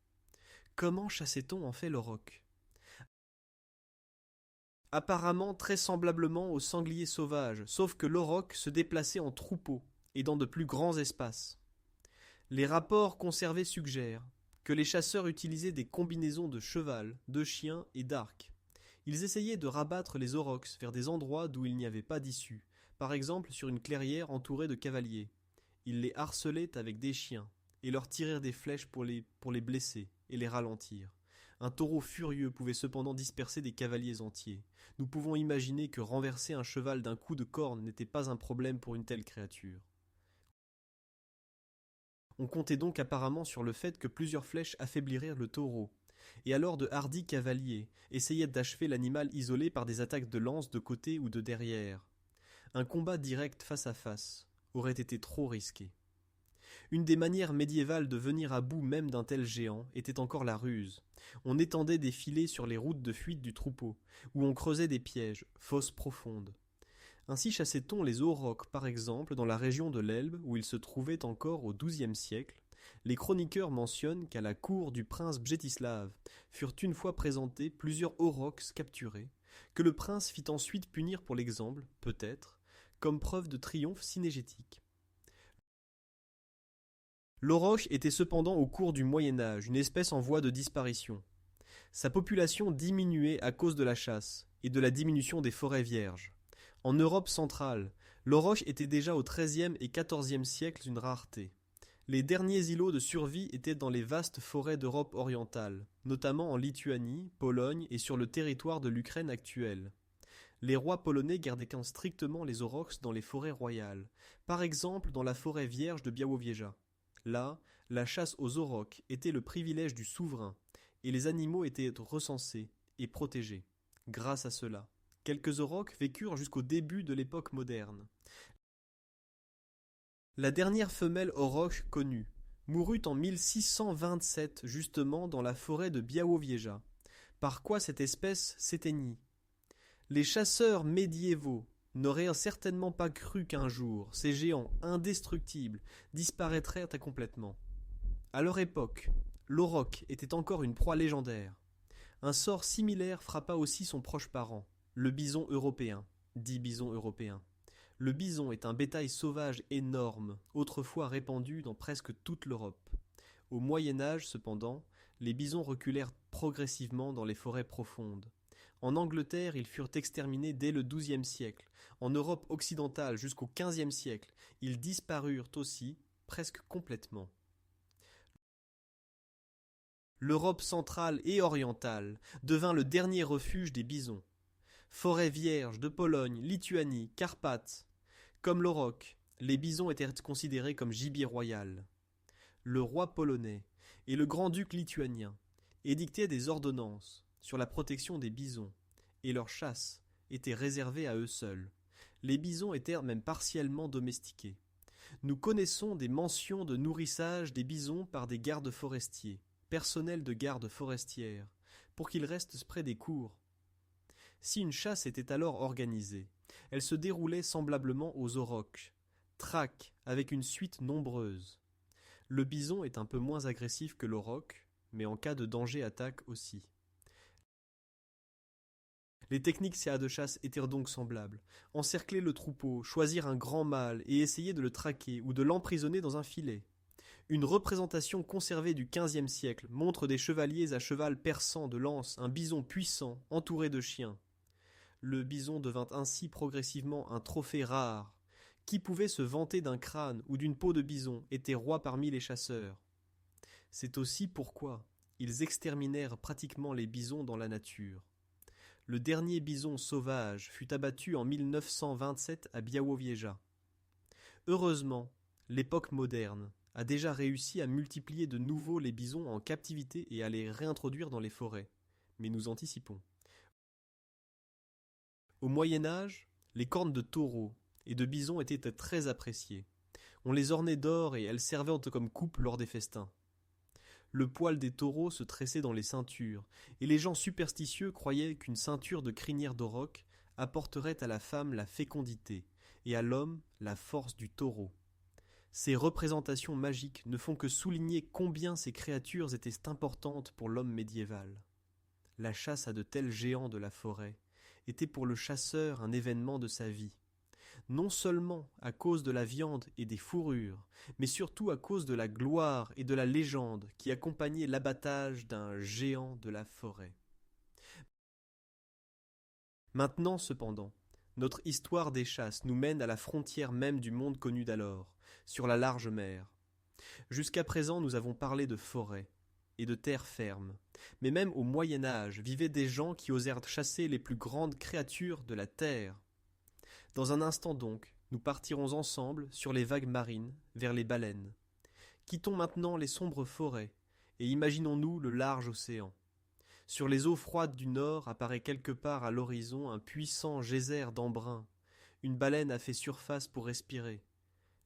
Comment chassait-on en fait l'auroch ? Apparemment très semblablement au sanglier sauvage, sauf que l'auroch se déplaçait en troupeau et dans de plus grands espaces. Les rapports conservés suggèrent que les chasseurs utilisaient des combinaisons de cheval, de chien et d'arc. Ils essayaient de rabattre les aurochs vers des endroits d'où il n'y avait pas d'issue, par exemple sur une clairière entourée de cavaliers. Ils les harcelaient avec des chiens et leur tirèrent des flèches pour les blesser et les ralentir. Un taureau furieux pouvait cependant disperser des cavaliers entiers. Nous pouvons imaginer que renverser un cheval d'un coup de corne n'était pas un problème pour une telle créature. On comptait donc apparemment sur le fait que plusieurs flèches affaibliraient le taureau, et alors de hardis cavaliers essayaient d'achever l'animal isolé par des attaques de lance de côté ou de derrière. Un combat direct face à face aurait été trop risqué. Une des manières médiévales de venir à bout même d'un tel géant était encore la ruse. On étendait des filets sur les routes de fuite du troupeau, ou on creusait des pièges, fosses profondes. Ainsi chassait-on les aurochs, par exemple, dans la région de l'Elbe, où ils se trouvaient encore au XIIe siècle. Les chroniqueurs mentionnent qu'à la cour du prince Bjetislav furent une fois présentés plusieurs aurochs capturés, que le prince fit ensuite punir pour l'exemple, peut-être, comme preuve de triomphe synégétique. L'auroch était cependant au cours du Moyen Âge une espèce en voie de disparition. Sa population diminuait à cause de la chasse et de la diminution des forêts vierges. En Europe centrale, l'auroch était déjà au XIIIe et XIVe siècle une rareté. Les derniers îlots de survie étaient dans les vastes forêts d'Europe orientale, notamment en Lituanie, Pologne et sur le territoire de l'Ukraine actuelle. Les rois polonais gardaient strictement les aurochs dans les forêts royales, par exemple dans la forêt vierge de Białowieża. Là, la chasse aux aurochs était le privilège du souverain, et les animaux étaient recensés et protégés. Grâce à cela, quelques aurochs vécurent jusqu'au début de l'époque moderne. La dernière femelle auroch connue mourut en 1627 justement dans la forêt de Białowieża, par quoi cette espèce s'éteignit. Les chasseurs médiévaux n'auraient certainement pas cru qu'un jour ces géants indestructibles disparaîtraient complètement. À leur époque, l'auroch était encore une proie légendaire. Un sort similaire frappa aussi son proche parent, le bison européen, dit bison européen. Le bison est un bétail sauvage énorme, autrefois répandu dans presque toute l'Europe. Au Moyen Âge, cependant, les bisons reculèrent progressivement dans les forêts profondes. En Angleterre, ils furent exterminés dès le XIIe siècle. En Europe occidentale jusqu'au XVe siècle, ils disparurent aussi, presque complètement. L'Europe centrale et orientale devint le dernier refuge des bisons. Forêts vierges de Pologne, Lituanie, Carpates. Comme l'auroch, les bisons étaient considérés comme gibier royal. Le roi polonais et le grand-duc lituanien édictaient des ordonnances sur la protection des bisons, et leur chasse était réservée à eux seuls. Les bisons étaient même partiellement domestiqués. Nous connaissons des mentions de nourrissage des bisons par des gardes forestiers, personnel de garde forestière, pour qu'ils restent près des cours. Si une chasse était alors organisée, elle se déroulait semblablement aux aurochs, traques avec une suite nombreuse. Le bison est un peu moins agressif que l'auroch, mais en cas de danger attaque aussi. Les techniques de chasse étaient donc semblables. Encercler le troupeau, choisir un grand mâle et essayer de le traquer ou de l'emprisonner dans un filet. Une représentation conservée du XVe siècle montre des chevaliers à cheval perçant de lances un bison puissant entouré de chiens. Le bison devint ainsi progressivement un trophée rare. Qui pouvait se vanter d'un crâne ou d'une peau de bison était roi parmi les chasseurs. C'est aussi pourquoi ils exterminèrent pratiquement les bisons dans la nature. Le dernier bison sauvage fut abattu en 1927 à Białowieża. Heureusement, l'époque moderne a déjà réussi à multiplier de nouveau les bisons en captivité et à les réintroduire dans les forêts. Mais nous anticipons. Au Moyen Âge, les cornes de taureaux et de bisons étaient très appréciées. On les ornait d'or et elles servaient comme coupe lors des festins. Le poil des taureaux se tressait dans les ceintures, et les gens superstitieux croyaient qu'une ceinture de crinière d'auroch apporterait à la femme la fécondité, et à l'homme la force du taureau. Ces représentations magiques ne font que souligner combien ces créatures étaient importantes pour l'homme médiéval. La chasse à de tels géants de la forêt était pour le chasseur un événement de sa vie, non seulement à cause de la viande et des fourrures, mais surtout à cause de la gloire et de la légende qui accompagnaient l'abattage d'un géant de la forêt. Maintenant, cependant, notre histoire des chasses nous mène à la frontière même du monde connu d'alors, sur la large mer. Jusqu'à présent, nous avons parlé de forêts et de terre ferme, mais même au Moyen Âge vivaient des gens qui osèrent chasser les plus grandes créatures de la terre. Dans un instant donc, nous partirons ensemble sur les vagues marines vers les baleines. Quittons maintenant les sombres forêts et imaginons-nous le large océan. Sur les eaux froides du nord apparaît quelque part à l'horizon un puissant geyser d'embrun. Une baleine a fait surface pour respirer,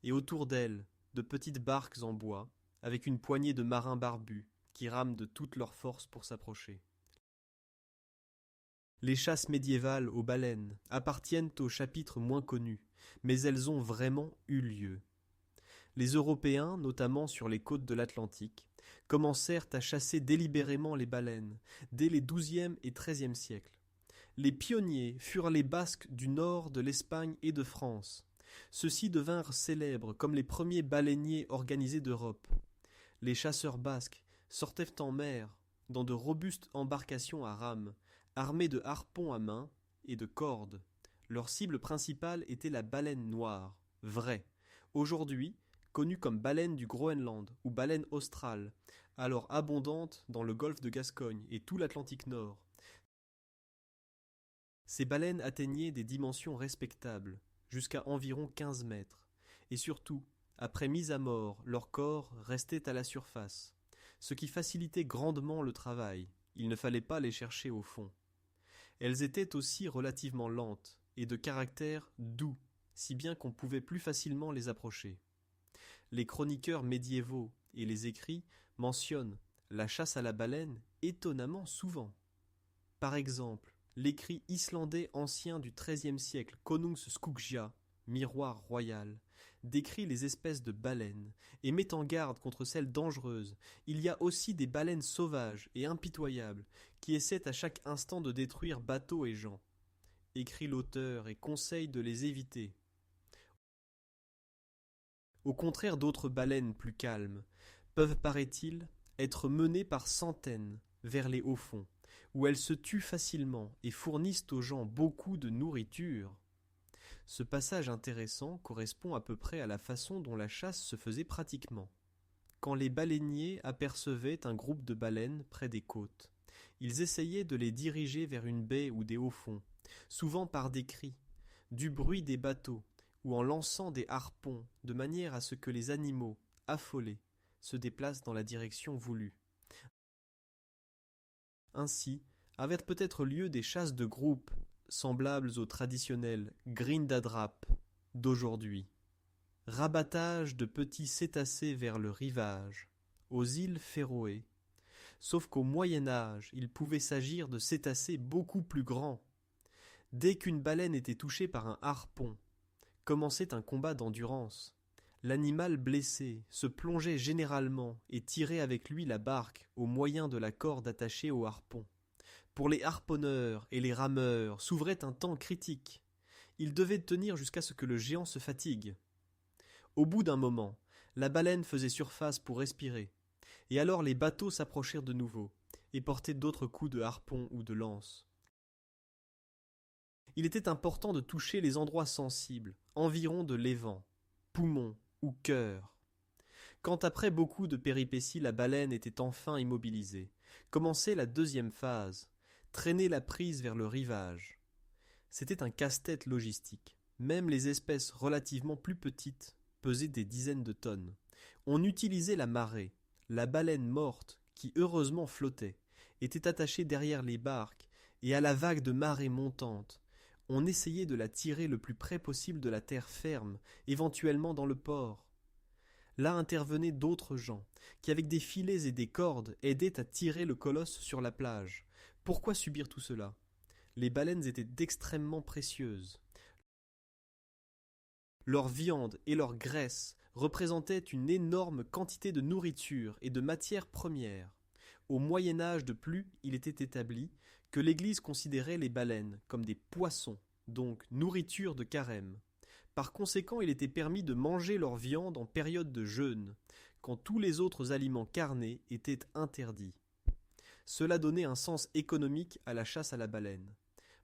et autour d'elle, de petites barques en bois, avec une poignée de marins barbus, qui rament de toute leur force pour s'approcher. Les chasses médiévales aux baleines appartiennent au chapitre moins connu, mais elles ont vraiment eu lieu. Les Européens, notamment sur les côtes de l'Atlantique, commencèrent à chasser délibérément les baleines dès les XIIe et XIIIe siècles. Les pionniers furent les Basques du nord de l'Espagne et de France. Ceux-ci devinrent célèbres comme les premiers baleiniers organisés d'Europe. les chasseurs basques sortaient en mer dans de robustes embarcations à rames, armées de harpons à main et de cordes. Leur cible principale était la baleine noire, vraie, aujourd'hui connue comme baleine du Groenland ou baleine australe, alors abondante dans le golfe de Gascogne et tout l'Atlantique Nord. Ces baleines atteignaient des dimensions respectables, jusqu'à environ 15 mètres, et surtout, après mise à mort, leur corps restait à la surface, ce qui facilitait grandement le travail, il ne fallait pas les chercher au fond. Elles étaient aussi relativement lentes, et de caractère doux, si bien qu'on pouvait plus facilement les approcher. Les chroniqueurs médiévaux et les écrits mentionnent la chasse à la baleine étonnamment souvent. Par exemple, l'écrit islandais ancien du XIIIe siècle, Konungs Skuggsja, miroir royal, décrit les espèces de baleines et met en garde contre celles dangereuses. Il y a aussi des baleines sauvages et impitoyables qui essaient à chaque instant de détruire bateaux et gens, écrit l'auteur et conseille de les éviter. Au contraire d'autres baleines plus calmes, peuvent, paraît-il, être menées par centaines vers les hauts fonds, où elles se tuent facilement et fournissent aux gens beaucoup de nourriture. Ce passage intéressant correspond à peu près à la façon dont la chasse se faisait pratiquement. Quand les baleiniers apercevaient un groupe de baleines près des côtes, ils essayaient de les diriger vers une baie ou des hauts fonds, souvent par des cris, du bruit des bateaux, ou en lançant des harpons de manière à ce que les animaux, affolés, se déplacent dans la direction voulue. Ainsi, avaient peut-être lieu des chasses de groupe semblables aux traditionnelles grindadrap d'aujourd'hui. Rabattage de petits cétacés vers le rivage, aux îles Féroé, sauf qu'au Moyen Âge, il pouvait s'agir de cétacés beaucoup plus grands. Dès qu'une baleine était touchée par un harpon, commençait un combat d'endurance. L'animal blessé se plongeait généralement et tirait avec lui la barque au moyen de la corde attachée au harpon. Pour les harponneurs et les rameurs s'ouvrait un temps critique. Ils devaient tenir jusqu'à ce que le géant se fatigue. Au bout d'un moment, la baleine faisait surface pour respirer, et alors les bateaux s'approchèrent de nouveau, et portaient d'autres coups de harpon ou de lance. Il était important de toucher les endroits sensibles, environ de l'évent, poumons ou cœur. Quand après beaucoup de péripéties la baleine était enfin immobilisée, commençait la deuxième phase, traîner la prise vers le rivage. C'était un casse-tête logistique. Même les espèces relativement plus petites pesaient des dizaines de tonnes. On utilisait la marée. La baleine morte, qui heureusement flottait, était attachée derrière les barques, et à la vague de marée montante, on essayait de la tirer le plus près possible de la terre ferme, éventuellement dans le port. Là intervenaient d'autres gens, qui avec des filets et des cordes aidaient à tirer le colosse sur la plage. Pourquoi subir tout cela ? Les baleines étaient d'extrêmement précieuses. Leur viande et leur graisse représentaient une énorme quantité de nourriture et de matières premières. Au Moyen Âge de plus, il était établi que l'Église considérait les baleines comme des poissons, donc nourriture de carême. Par conséquent, il était permis de manger leur viande en période de jeûne, quand tous les autres aliments carnés étaient interdits. Cela donnait un sens économique à la chasse à la baleine.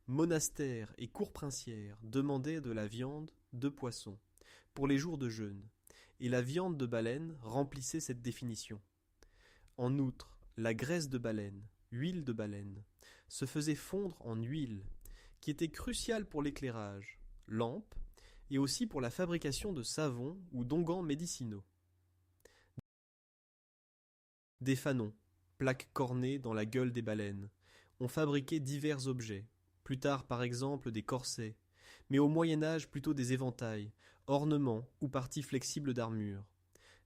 Monastères et cours princières demandaient de la viande de poisson pour les jours de jeûne, et la viande de baleine remplissait cette définition. En outre, la graisse de baleine, huile de baleine, se faisait fondre en huile, qui était cruciale pour l'éclairage, lampes, et aussi pour la fabrication de savons ou d'onguents médicinaux. Des fanons, plaques cornées dans la gueule des baleines, ont fabriqué divers objets, plus tard par exemple des corsets, mais au Moyen-Âge plutôt des éventails, ornements ou parties flexibles d'armure.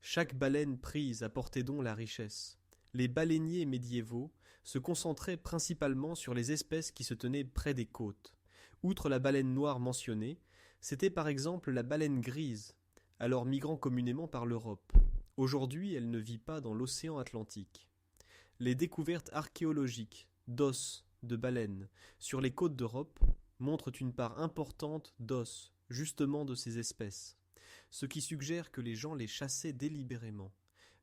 Chaque baleine prise apportait donc la richesse. Les baleiniers médiévaux se concentraient principalement sur les espèces qui se tenaient près des côtes. Outre la baleine noire mentionnée, c'était par exemple la baleine grise, alors migrant communément par l'Europe. Aujourd'hui, elle ne vit pas dans l'océan Atlantique. Les découvertes archéologiques d'os de baleines sur les côtes d'Europe montrent une part importante d'os, justement de ces espèces, ce qui suggère que les gens les chassaient délibérément,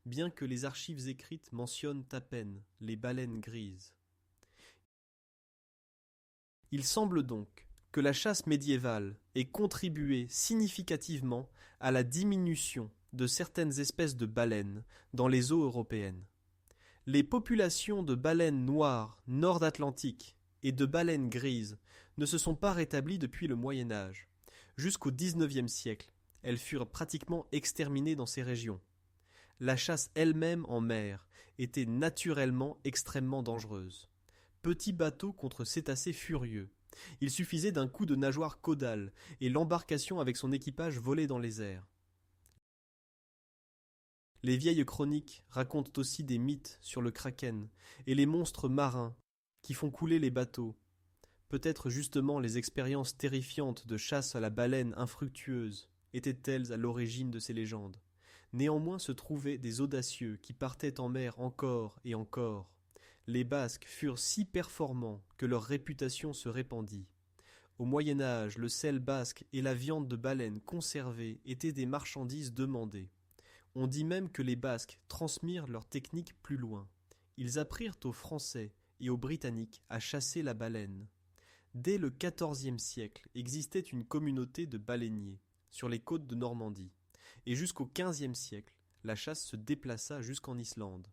bien que les archives écrites mentionnent à peine les baleines grises. Il semble donc que la chasse médiévale ait contribué significativement à la diminution de certaines espèces de baleines dans les eaux européennes. Les populations de baleines noires nord-atlantiques et de baleines grises ne se sont pas rétablies depuis le Moyen Âge. Jusqu'au XIXe siècle, elles furent pratiquement exterminées dans ces régions. La chasse elle-même en mer était naturellement extrêmement dangereuse. Petits bateaux contre cétacés furieux. Il suffisait d'un coup de nageoire caudale et l'embarcation avec son équipage volait dans les airs. Les vieilles chroniques racontent aussi des mythes sur le kraken et les monstres marins qui font couler les bateaux. Peut-être justement les expériences terrifiantes de chasse à la baleine infructueuse étaient-elles à l'origine de ces légendes. Néanmoins se trouvaient des audacieux qui partaient en mer encore et encore. Les Basques furent si performants que leur réputation se répandit. Au Moyen Âge, le sel basque et la viande de baleine conservée étaient des marchandises demandées. On dit même que les Basques transmirent leur technique plus loin. Ils apprirent aux Français et aux Britanniques à chasser la baleine. Dès le XIVe siècle existait une communauté de baleiniers sur les côtes de Normandie, et jusqu'au XVe siècle, la chasse se déplaça jusqu'en Islande.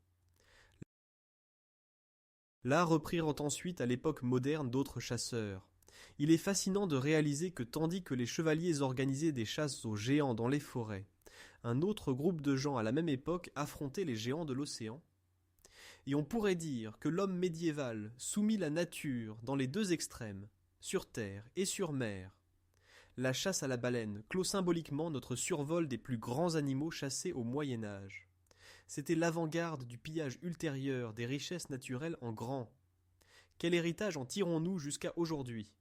Là reprirent ensuite à l'époque moderne d'autres chasseurs. Il est fascinant de réaliser que tandis que les chevaliers organisaient des chasses aux géants dans les forêts, un autre groupe de gens à la même époque affrontait les géants de l'océan. Et on pourrait dire que l'homme médiéval soumit la nature dans les deux extrêmes, sur terre et sur mer. La chasse à la baleine clôt symboliquement notre survol des plus grands animaux chassés au Moyen Âge. C'était l'avant-garde du pillage ultérieur des richesses naturelles en grand. Quel héritage en tirons-nous jusqu'à aujourd'hui ?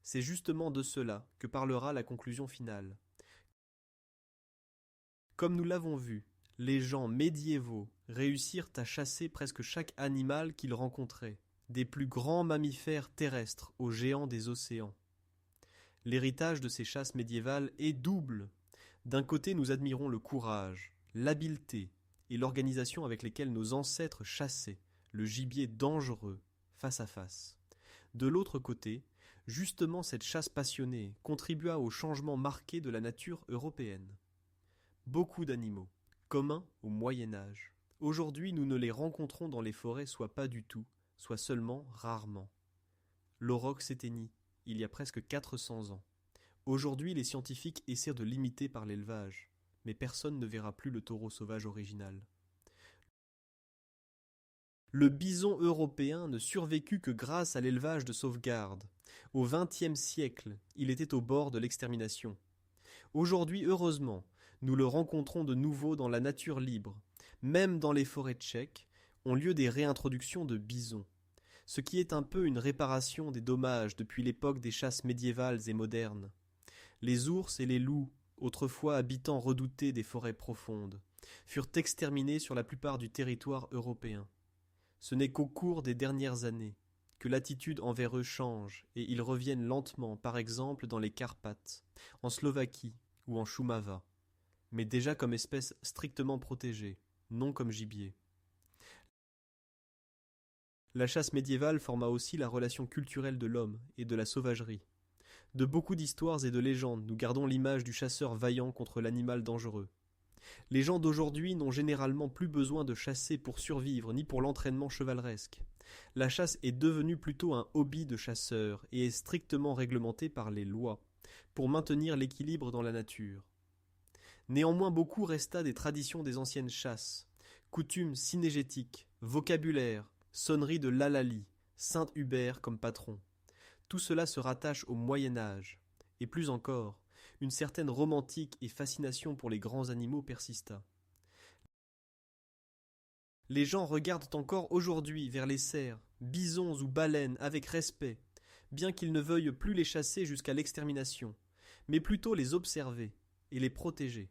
C'est justement de cela que parlera la conclusion finale. Comme nous l'avons vu, les gens médiévaux réussirent à chasser presque chaque animal qu'ils rencontraient, des plus grands mammifères terrestres aux géants des océans. L'héritage de ces chasses médiévales est double. D'un côté, nous admirons le courage, l'habileté et l'organisation avec lesquelles nos ancêtres chassaient le gibier dangereux face à face. De l'autre côté, justement cette chasse passionnée contribua au changement marqué de la nature européenne. Beaucoup d'animaux, communs au Moyen Âge. Aujourd'hui, nous ne les rencontrons dans les forêts soit pas du tout, soit seulement rarement. L'auroch s'éteignit, il y a presque 400 ans. Aujourd'hui, les scientifiques essaient de l'imiter par l'élevage, mais personne ne verra plus le taureau sauvage original. Le bison européen ne survécut que grâce à l'élevage de sauvegarde. Au XXe siècle, il était au bord de l'extermination. Aujourd'hui, heureusement, nous le rencontrons de nouveau dans la nature libre. Même dans les forêts tchèques, ont lieu des réintroductions de bisons, ce qui est un peu une réparation des dommages depuis l'époque des chasses médiévales et modernes. Les ours et les loups, autrefois habitants redoutés des forêts profondes, furent exterminés sur la plupart du territoire européen. Ce n'est qu'au cours des dernières années que l'attitude envers eux change et ils reviennent lentement, par exemple dans les Carpates, en Slovaquie ou en Šumava, mais déjà comme espèce strictement protégée, non comme gibier. La chasse médiévale forma aussi la relation culturelle de l'homme et de la sauvagerie. De beaucoup d'histoires et de légendes, nous gardons l'image du chasseur vaillant contre l'animal dangereux. Les gens d'aujourd'hui n'ont généralement plus besoin de chasser pour survivre ni pour l'entraînement chevaleresque. La chasse est devenue plutôt un hobby de chasseurs et est strictement réglementée par les lois, pour maintenir l'équilibre dans la nature. Néanmoins beaucoup resta des traditions des anciennes chasses, coutumes synégétiques, vocabulaire, sonnerie de l'Hallali, Saint Hubert comme patron. Tout cela se rattache au Moyen Âge, et plus encore, une certaine romantique et fascination pour les grands animaux persista. Les gens regardent encore aujourd'hui vers les cerfs, bisons ou baleines avec respect, bien qu'ils ne veuillent plus les chasser jusqu'à l'extermination, mais plutôt les observer et les protéger.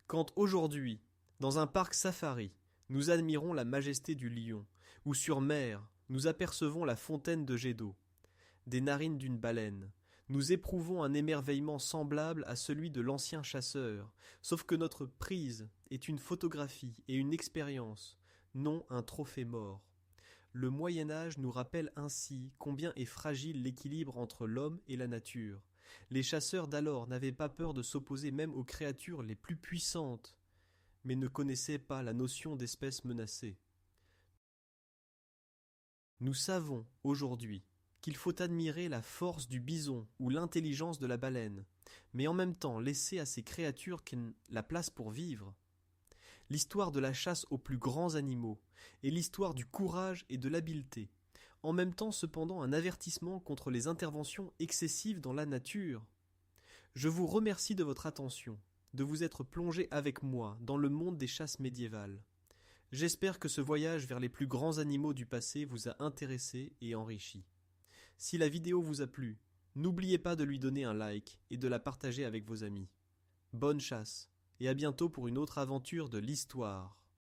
Quand aujourd'hui, dans un parc safari, nous admirons la majesté du lion, ou sur mer, nous apercevons la fontaine de jet d'eau, des narines d'une baleine, Nous éprouvons un émerveillement semblable à celui de l'ancien chasseur, sauf que notre prise est une photographie et une expérience, non un trophée mort. Le Moyen Âge nous rappelle ainsi combien est fragile l'équilibre entre l'homme et la nature. Les chasseurs d'alors n'avaient pas peur de s'opposer même aux créatures les plus puissantes, mais ne connaissaient pas la notion d'espèce menacée. Nous savons, aujourd'hui, qu'il faut admirer la force du bison ou l'intelligence de la baleine, mais en même temps laisser à ces créatures la place pour vivre. L'histoire de la chasse aux plus grands animaux est l'histoire du courage et de l'habileté, en même temps cependant un avertissement contre les interventions excessives dans la nature. Je vous remercie de votre attention, de vous être plongé avec moi dans le monde des chasses médiévales. J'espère que ce voyage vers les plus grands animaux du passé vous a intéressé et enrichi. Si la vidéo vous a plu, n'oubliez pas de lui donner un like et de la partager avec vos amis. Bonne chasse, et à bientôt pour une autre aventure de l'histoire.